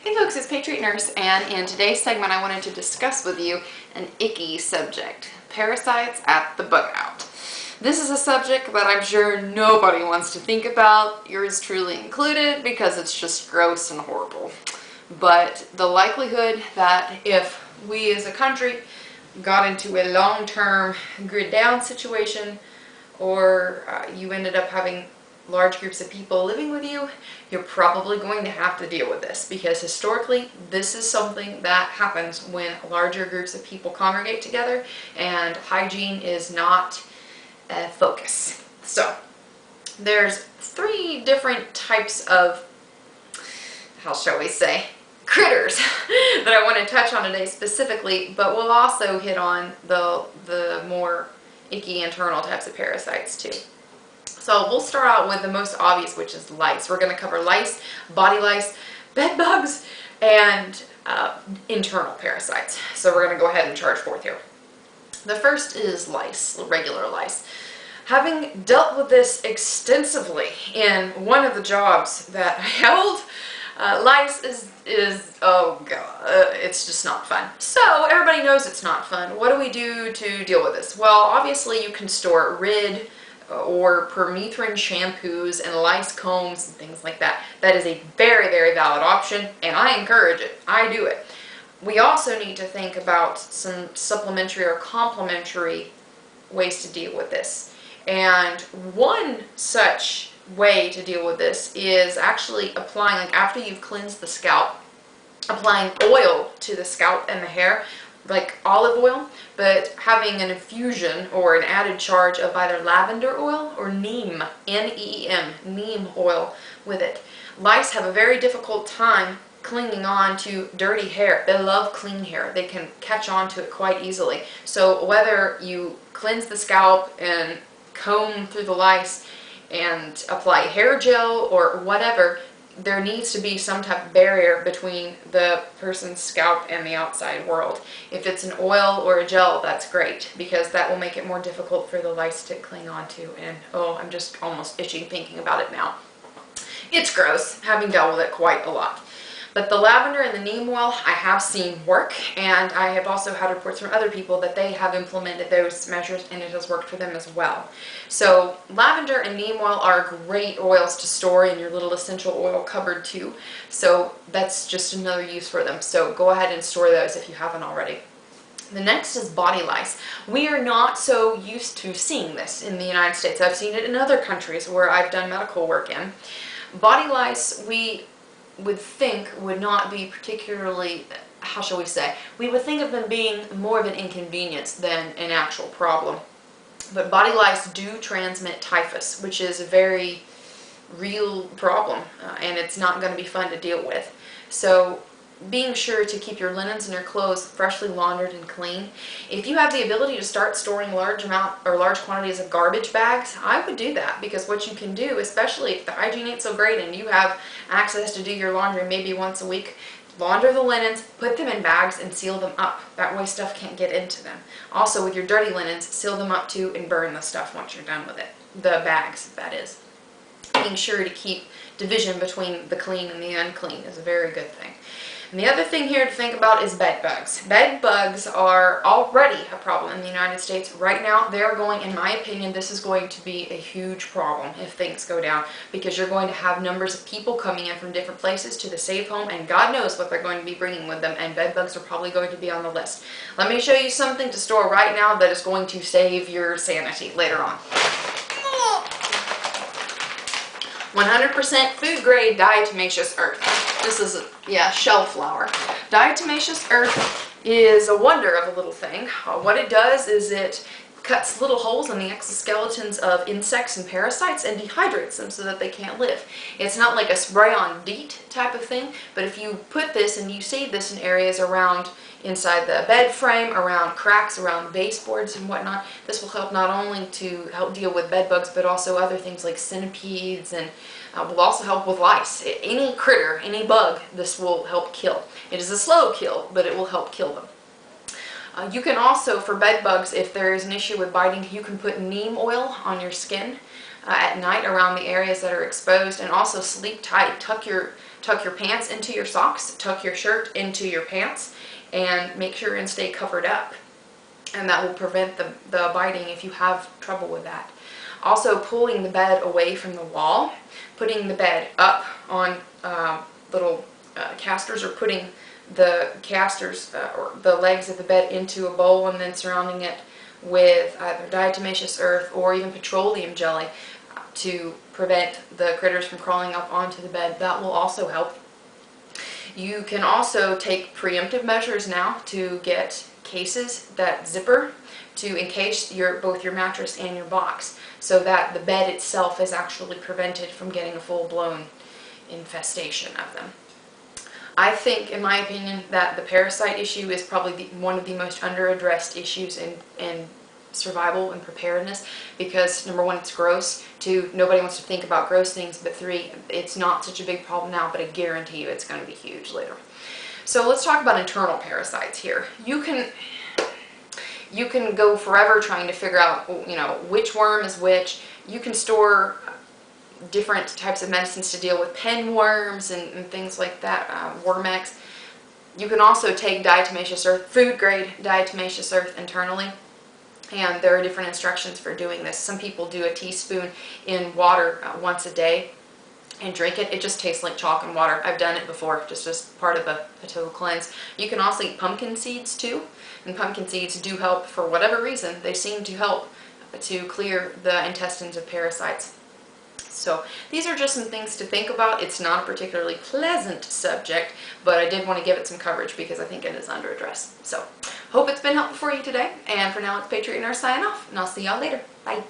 Hey folks, it's Patriot Nurse, and in today's segment I wanted to discuss with you an icky subject, parasites at the Bugout. This is a subject that I'm sure nobody wants to think about, yours truly included, because it's just gross and horrible. But the likelihood that if we as a country got into a long-term grid down situation, or you ended up having large groups of people living with you, you're probably going to have to deal with this, because historically this is something that happens when larger groups of people congregate together and hygiene is not a focus. So there's three different types of, how shall we say, critters that I want to touch on today specifically, but we'll also hit on the more icky internal types of parasites too. So we'll start out with the most obvious, which is lice. We're going to cover lice, body lice, bed bugs, and internal parasites. So we're going to go ahead and charge forth here. The first is lice, regular lice. Having dealt with this extensively in one of the jobs that I held, lice is oh god, it's just not fun. So everybody knows it's not fun. What do we do to deal with this? Well, obviously you can store Rid or permethrin shampoos and lice combs and things like that. That is a very, very valid option, and I encourage it. I do it. We also need to think about some supplementary or complementary ways to deal with this. And one such way to deal with this is actually applying, like after you've cleansed the scalp, applying oil to the scalp and the hair, like olive oil, but having an infusion or an added charge of either lavender oil or neem, N-E-E-M, neem oil with it. Lice have a very difficult time clinging on to dirty hair. They love clean hair. They can catch on to it quite easily. So whether you cleanse the scalp and comb through the lice and apply hair gel or whatever, there needs to be some type of barrier between the person's scalp and the outside world. If it's an oil or a gel, that's great, because that will make it more difficult for the lice to cling onto. And oh, I'm just almost itching thinking about it now. It's gross, having dealt with it quite a lot. But the lavender and the neem oil I have seen work, and I have also had reports from other people that they have implemented those measures and it has worked for them as well. So lavender and neem oil are great oils to store in your little essential oil cupboard too. So that's just another use for them. So go ahead and store those if you haven't already. The next is body lice. We are not so used to seeing this in the United States. I've seen it in other countries where I've done medical work in. Body lice, we would think would not be particularly, how shall we say, we would think of them being more of an inconvenience than an actual problem. But body lice do transmit typhus, which is a very real problem, and it's not going to be fun to deal with. So being sure to keep your linens and your clothes freshly laundered and clean. If you have the ability to start storing large quantities of garbage bags, I would do that, because what you can do, especially if the hygiene ain't so great and you have access to do your laundry maybe once a week, launder the linens, put them in bags and seal them up. That way stuff can't get into them. Also with your dirty linens, seal them up too and burn the stuff once you're done with it. The bags, that is. Being sure to keep division between the clean and the unclean is a very good thing. And the other thing here to think about is bed bugs. Bed bugs are already a problem in the United States. Right now, they're going, in my opinion, this is going to be a huge problem if things go down, because you're going to have numbers of people coming in from different places to the safe home, and God knows what they're going to be bringing with them, and bed bugs are probably going to be on the list. Let me show you something to store right now that is going to save your sanity later on. 100% food grade diatomaceous earth. This is, shell flour. Diatomaceous earth is a wonder of a little thing. What it does is it cuts little holes in the exoskeletons of insects and parasites and dehydrates them so that they can't live. It's not like a spray-on DEET type of thing, but if you put this and you save this in areas around inside the bed frame, around cracks, around baseboards and whatnot, this will help not only to help deal with bed bugs, but also other things like centipedes, and will also help with lice. Any critter, any bug, this will help kill. It is a slow kill, but it will help kill them. You can also, for bed bugs, if there is an issue with biting, you can put neem oil on your skin at night around the areas that are exposed, and also sleep tight. Tuck your tuck your pants into your socks, tuck your shirt into your pants, and make sure and stay covered up. And that will prevent the biting if you have trouble with that. Also, pulling the bed away from the wall, putting the bed up on little casters, or putting the casters or the legs of the bed into a bowl and then surrounding it with either diatomaceous earth or even petroleum jelly to prevent the critters from crawling up onto the bed. That will also help. You can also take preemptive measures now to get cases that zipper to encase both your mattress and your box, so that the bed itself is actually prevented from getting a full-blown infestation of them. I think, in my opinion, that the parasite issue is probably one of the most under-addressed issues in survival and preparedness, because number one, it's gross, two, nobody wants to think about gross things, but three, it's not such a big problem now, but I guarantee you it's going to be huge later. So let's talk about internal parasites here. You can go forever trying to figure out, you know, which worm is which. You can store different types of medicines to deal with pen worms and things like that, Wormex. You can also take diatomaceous earth, food grade diatomaceous earth internally, and there are different instructions for doing this. Some people do a teaspoon in water once a day and drink it. It just tastes like chalk and water. I've done it before, just as part of a total cleanse. You can also eat pumpkin seeds too, and pumpkin seeds do help. For whatever reason, they seem to help to clear the intestines of parasites. So these are just some things to think about. It's not a particularly pleasant subject, but I did want to give it some coverage because I think it is under addressed. So hope it's been helpful for you today. And for now, it's Patriot Nurse signing off, and I'll see y'all later. Bye.